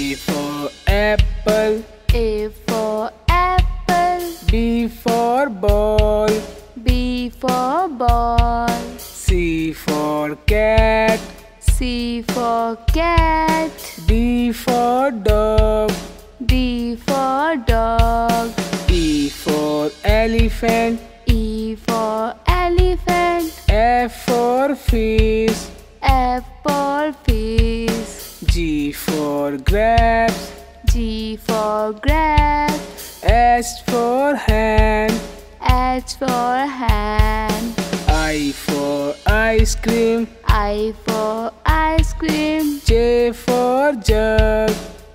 A for apple. A for apple. B for ball. B for ball. C for cat. C for cat. D for dog. D for dog. E for elephant. E for elephant. F for fish. F for fish. G for grapes. G for grapes. H for hand. H for hand. I for ice cream. I for ice cream. J for jug.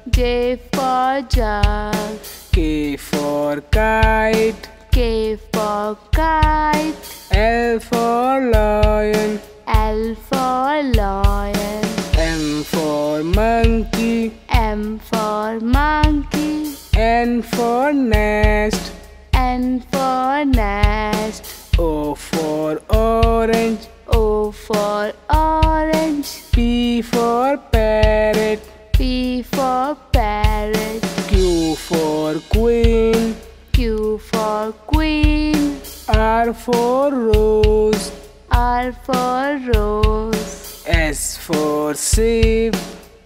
J for jug. K for kite. K for kite. L for lion. L for lion. M for monkey. M for monkey. N for nest. N for nest. O for orange. O for orange. P for parrot. P for parrot. Q for queen. Q for queen. R for rose. R for rose. S for sheep.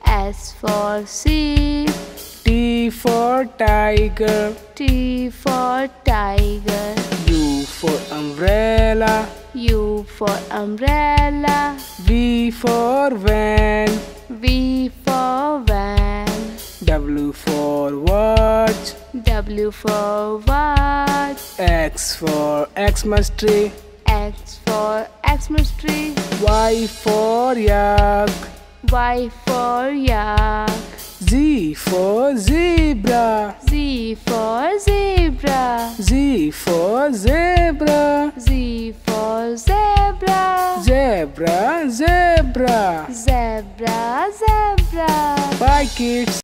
S for sheep. T for tiger. T for tiger. U for umbrella. U for umbrella. V for van. V for van. W for watch. W for watch. X for Xmas tree. X for Xmas tree. Y for yak. Y for yak. Z for zebra. Z for zebra. Z for zebra. Z for zebra. Zebra, zebra. Zebra, zebra. Bye kids.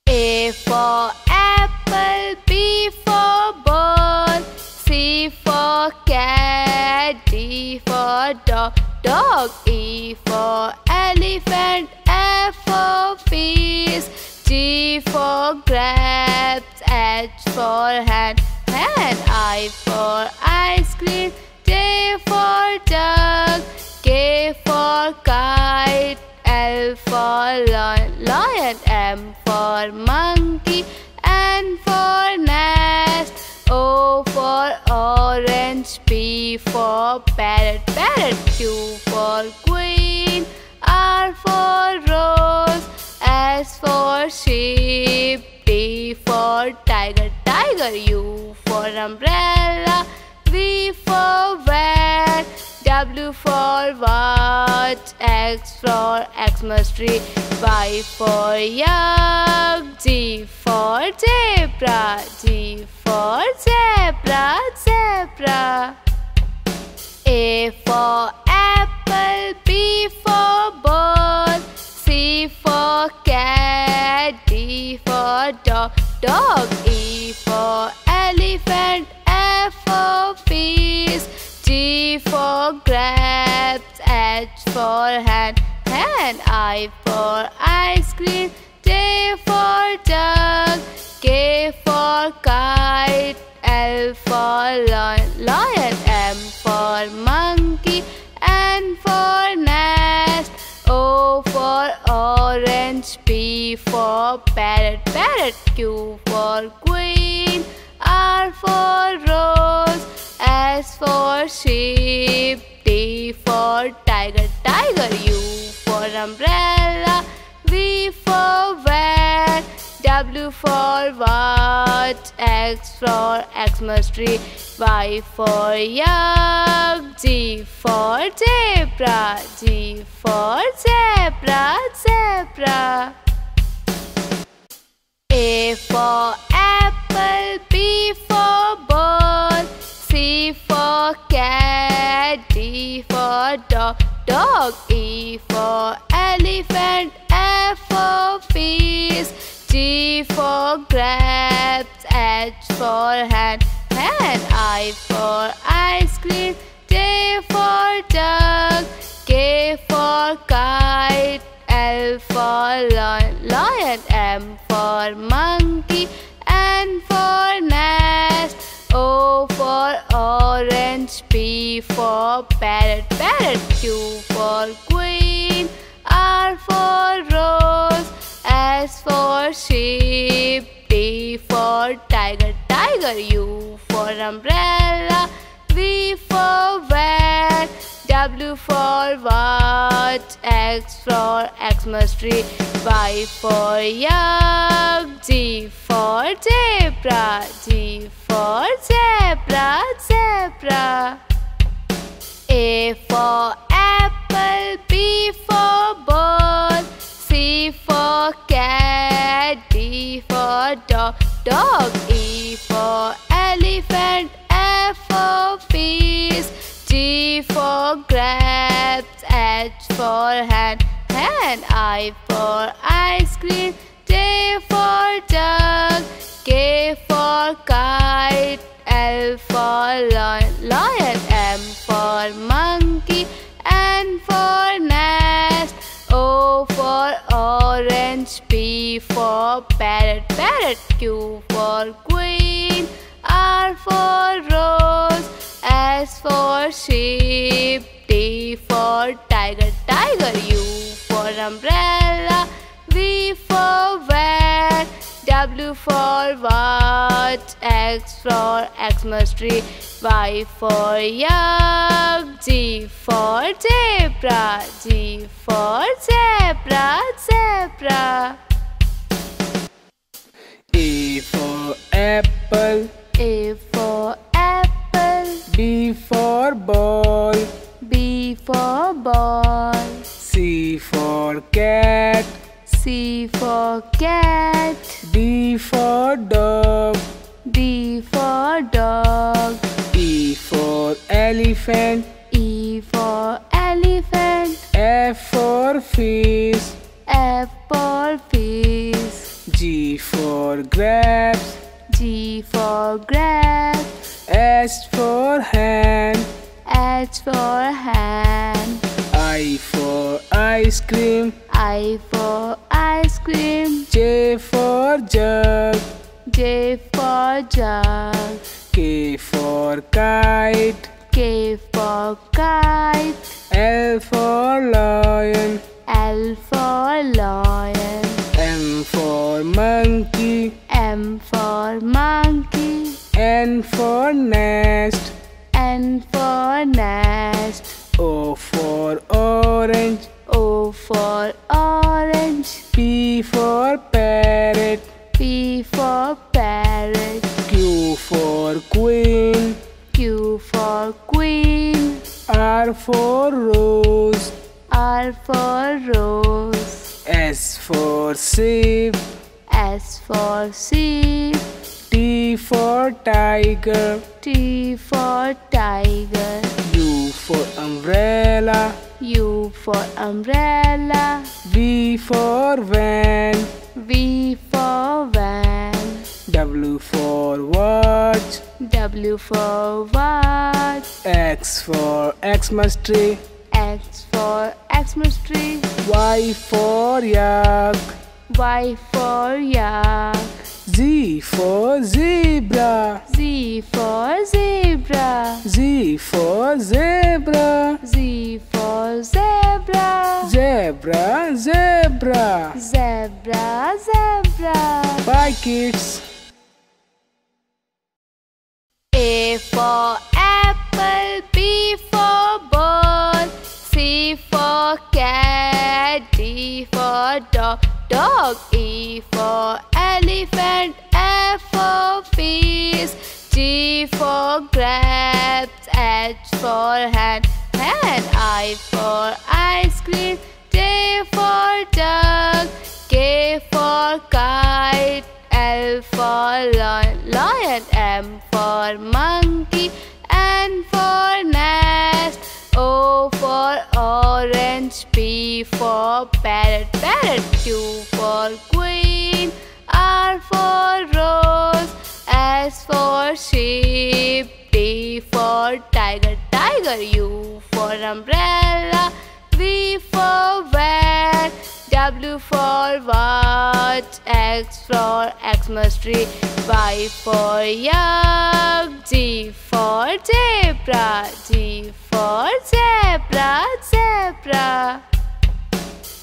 A for apple. B for ball. C for cat. D for dog. Dog. E for elephant. F for fish. G for grapes. H for hand. Hand. I for ice cream. J for jug. K for kite. L for lion. M for monkey. N for nest. O for orange. P for parrot. Q for queen. R for rose. S for sheep. T for tiger. U for umbrella. V for van. W for watch. X for Xmas tree. Y for yak. Z for zebra. G for zebra, zebra. A for apple. B for ball. C for cat. D for dog. Dog. E for elephant. F for fish. G for grapes. H for hand. Hand. I for ice cream. J for jug. K for kite. L for lion. M for monkey. N for nest. O for orange. P for parrot. Q for queen. R for rose. S for sheep. T for tiger. U for umbrella. V for van. W for watch. X for Xmas tree. Y for yak. Z for zebra. G for zebra, zebra. A for apple. B for ball. C for cat. D for dog. Dog. E for elephant. F for fish. G for grapes. H for hand. I for ice cream. J for jug. K for kite. L for lion. M for monkey, N for nest, O for orange, P for parrot, parrot, Q for queen, R for rose, S for sheep, T for tiger, tiger, U for umbrella, V for van, W for watch, X for Xmas tree, Y for yak, Z for zebra, G for zebra, zebra. A for apple, B for ball, C for cat, D for dog, dog. E for elephant, F for fish, G for grapes, H for hand, hand. I for ice cream, J for jug, K for kite, L for lion, lion. M for monkey, N for nest, O for orange, P for parrot, parrot, Q for queen, R for rose, S for sheep, T for tiger, tiger, U for umbrella, V for van, W for watch, X for Xmas tree, Y for yak, Z for zebra, G for zebra, zebra. A for apple, A for apple, B for ball, B for ball, C for cat, C for cat, D for dog, D for dog, E for elephant, E for elephant, F for fish, F for fish, G for grapes, G for grapes, S for hand, H for hand, I for ice cream, I for ice cream, J for jug, J for jug, K for kite, K for kite, L for lion, L for lion, M for monkey, M for monkey, N for nest, N for nest, O for orange, O for orange, P for parrot, P for parrot, Q for queen, Q for queen, R for rose, R for rose, S for sheep, S for sheep, T for tiger, T for tiger, U for umbrella, U for umbrella, V for van, V for van, W for watch, W for watch, X for Xmas tree, X for Xmas tree, Y for yak, Y for yak, Z for zebra, Z for zebra, Z for zebra, Z for zebra, zebra, zebra. zebra, zebra. Bye kids. A for apple, B for ball, C for cat, D for dog, dog. E for elephant, F for fish, G for grapes, H for hand, hand. I for ice cream, J for jug, K for kite, L for lion, lion. M for monkey, N for nest, O for orange, P for parrot, parrot. Q for queen, R for rose, S for sheep, T for tiger, tiger. U for umbrella, V for van, W for watch, watch, X for Xmas tree, Y for yak, G for zebra, G for zebra, zebra.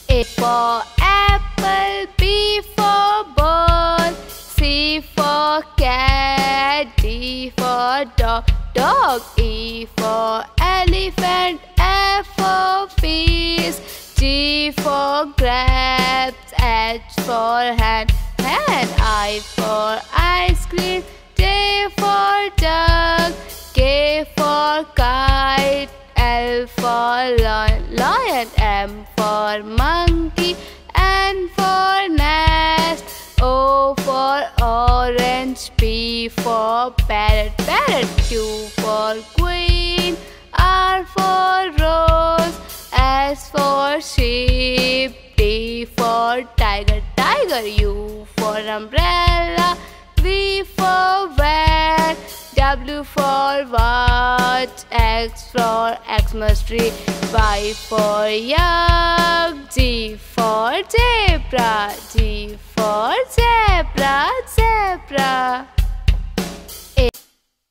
A for apple, B for ball, C for cat, D for dog, dog. E for elephant, F for fish, G for grapes, H for hand, hand. I for ice cream, J for duck, K for kite, L for lion, lion. M for monkey, N for nest, O for orange, P for parrot, parrot. Q for queen, R for rose, S for sheep, T for tiger, tiger. U for umbrella, V for van, W for watch, X for Xmas tree, Y for yak, Z for zebra, G for zebra, zebra.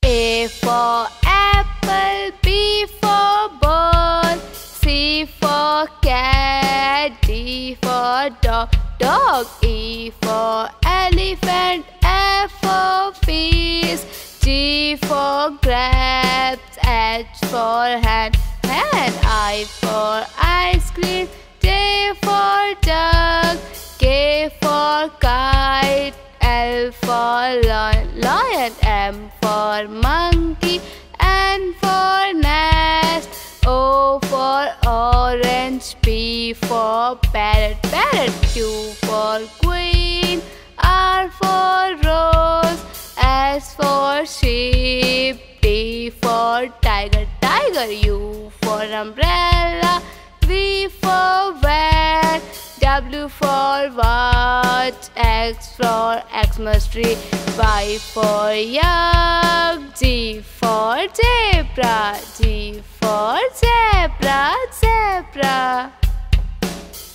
A for apple, B for ball, C for cat, D for dog, dog. E for elephant, F for fish, G for grapes, H for hand, hand. I for ice cream, J for duck, K for kite, L for lion, lion. M for monkey, N for nest, O for orange, P for parrot, parrot. Q for queen, R for rose, S for sheep, T for tiger, tiger. U for umbrella, V for van, W for watch, X for Xmas tree, Y for yak, Z for zebra, G for zebra, zebra.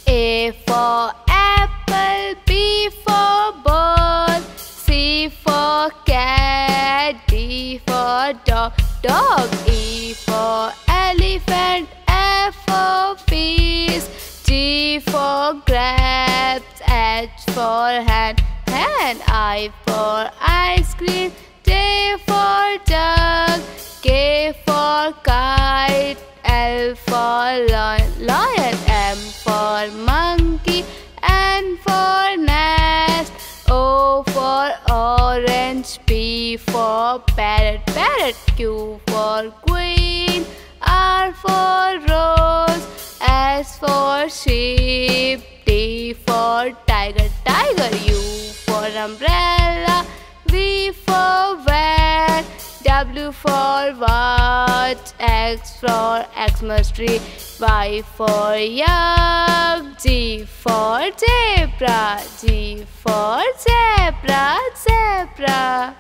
A for apple, B for ball, C for cat, D for dog, dog. E for elephant, F for fish, G for grapes, H for hand, hand. I for ice cream, J for duck, K for kite, L for lion, lion. M for monkey, N for nest, O for orange, P for parrot, parrot. Q for queen, R for rose, S for sheep, T for tiger, tiger. U for umbrella, V for van, W for watch, X for Xmas tree, Y for yak, Z for zebra, G for zebra, zebra.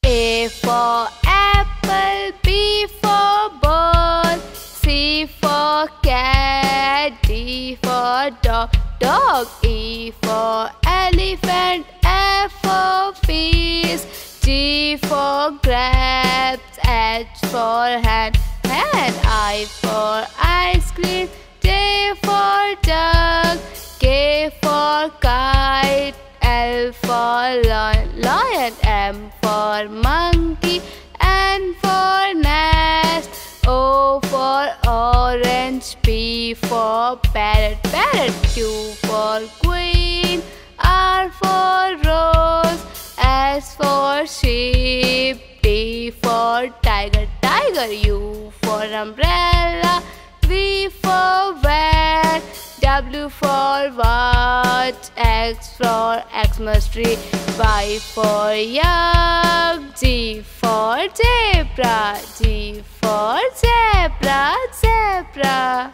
A for apple, B for ball, C for cat, D for dog, dog. E for elephant, F for fish, G for grapes, H for hand, hand. I for ice cream, J for duck, K for kite, L for lion, lion. M for monkey, N for nest, O for orange, P for parrot, parrot. Q for queen, R for rose, S for sheep, T for tiger, tiger. U for umbrella, V for van, W for watch, X for Xmas tree, Y for yak, Z for zebra, G for zebra, zebra.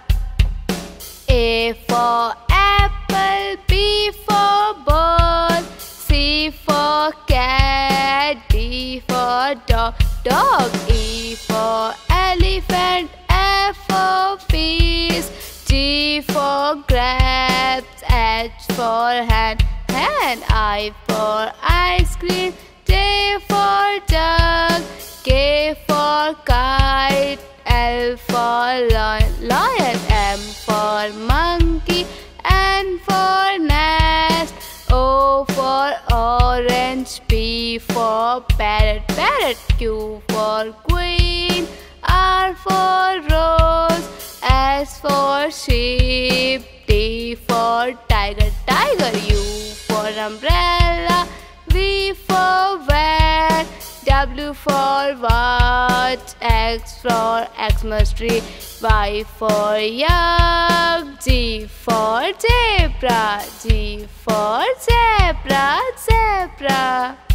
A for apple, B for ball, C for cat, D for dog, dog. E for elephant, F for fish, G for grapes, H for hand, hand. I for ice cream. J for jug. K for kite. L for lion, lion. M for monkey. N for nest. O for orange. P for parrot, parrot. Q for queen. R for rose. S for sheep. T for tiger, tiger. U for umbrella. V for van. W for watch. X for Xmas tree. Y for yak. Z for zebra. Z for zebra, zebra.